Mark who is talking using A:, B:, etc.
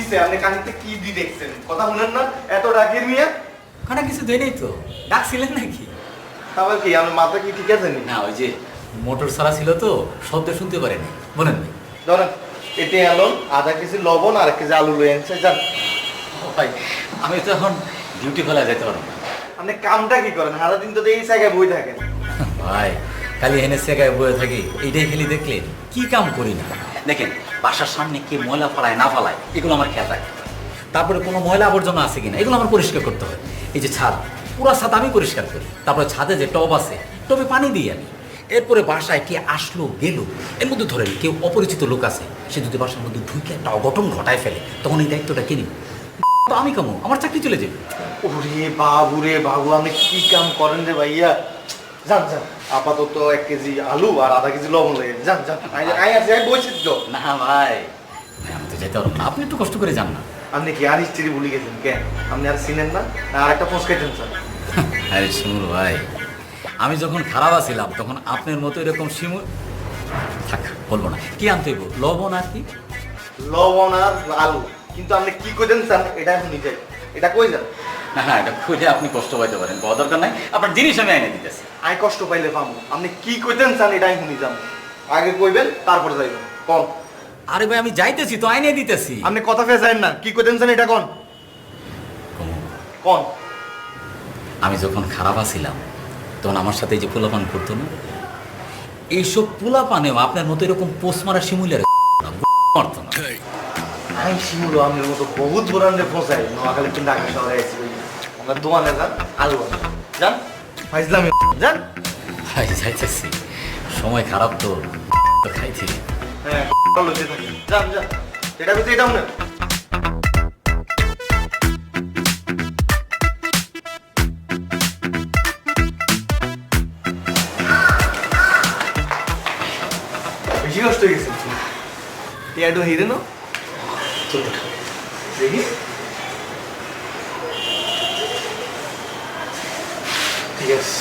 A: হইছে আপনি কানিতে কি দি দেখছেন কথা শুনেন না এত ডাকির মিয়া
B: ওখানে কিছু দেয় নেই তো ডাকছিলেন নাকি?
A: তারপর কি আমার মাথা কি ঠিক আছে নি
B: না ওই যে মোটর ছাড়া ছিল তো শব্দ শুনতে পারেনি বলেন ভাই।
A: ধরেন এতে আলুন আধা কেজি লবণ আর 1 কেজি আলু লয়ে আনছে যান
B: ভাই আমি তো এখন ডিউটি ফেলা যেতে পারবো না।
A: আপনি কামটা কি করেন সারাদিন তো এই জায়গায় বই থাকেন
B: ভাই খালি এনে জায়গায় বয়ে থাকি এইটাই খালি দেখলে কি কাম করি না। দেখেন বাসার সামনে কে ময়লা ফালায় না ফালায় এগুলো আমার খেয়াল রাখে। তারপরে কোনো ময়লা আবর্জনা আছে কিনা এগুলো আমার পরিষ্কার করতে হয়। এই যে ছাদ পুরো ছাদ আমি পরিষ্কার করি। তারপরে ছাদে যে টব আছে টবে পানি দিই আমি। এরপরে বাসায় কে আসলো গেল এর মধ্যে ধরেন কেউ অপরিচিত লোক আছে সে যদি বাসার মধ্যে ঢুকে একটা অঘটন ঘটায় ফেলে তখন এই দায়িত্বটা কে নিবে? তো আমি কামো আমার চাকরি চলে যাবে।
A: ওরে বাবু আপনি কি কাম করেন রে ভাইয়া যান যান আপাতত 1 কেজি আলু আর আধা কেজি লবণ লয়ে যান যান আই আছে বইছি তো
B: না ভাই ভাই আমি তো যেতে পারবো না, আপনি একটু কষ্ট করে যান না।
A: আপনি কি আর হিস্ট্রি ভুলে গেছেন কেন আপনি আর চিনেন না আর একটা পোস্ট খাইতেন স্যার
B: আরে শিমুল ভাই আমি যখন খারাপ আছিলাম তখন আপনার মতো এরকম শিমুল থাক বলবো না কি আনতে হইব লবণ আর কি
A: লবণ আর আলু কিন্তু আপনি কি কইতেন স্যার এটা এখন নিজে এটা কই যান
B: না না এটা খুঁজে আপনি কষ্ট পাইতে পারেন বড় দরকার নাই আপনার জিনিস আমি এনে দিতেছি।
A: আই কষ্ট পাইলে পাবো আপনি কি কইতেন স্যার এটাই শুনি যাবো আগে কইবেন তারপর যাইবেন কোন
B: আরে ভাই আমি যাইতেছি তো আইনে দিতেছি।
A: আপনি কথা ফেসাইন না কি কইতেন স্যার এটা কোন কোন
B: আমি যখন খারাপ আছিলাম তখন আমার সাথে এই যে পোলাপান করতো না এইসব পোলাপানেও আপনার মতো এরকম পোস্ট মারা শিমুলের মারতো না।
A: আই শিমুল আমি মতো বহুত বরান্ডে পৌঁছাই নোয়াখালী কিন্তু ঢাকা শহরে আছি আমরা দোকানে যান আলু আনেন। যান ফাইজলামি যান
B: ভাই যাইতেছি সময় খারাপ তো খাইছি।
A: হ্যাঁ লইতে থাকি যান যান এটা ভিতরে এটাও নেন বেশি কষ্ট হয়ে গেছে টিয়াডো হিরে না দেখি ঠিক আছে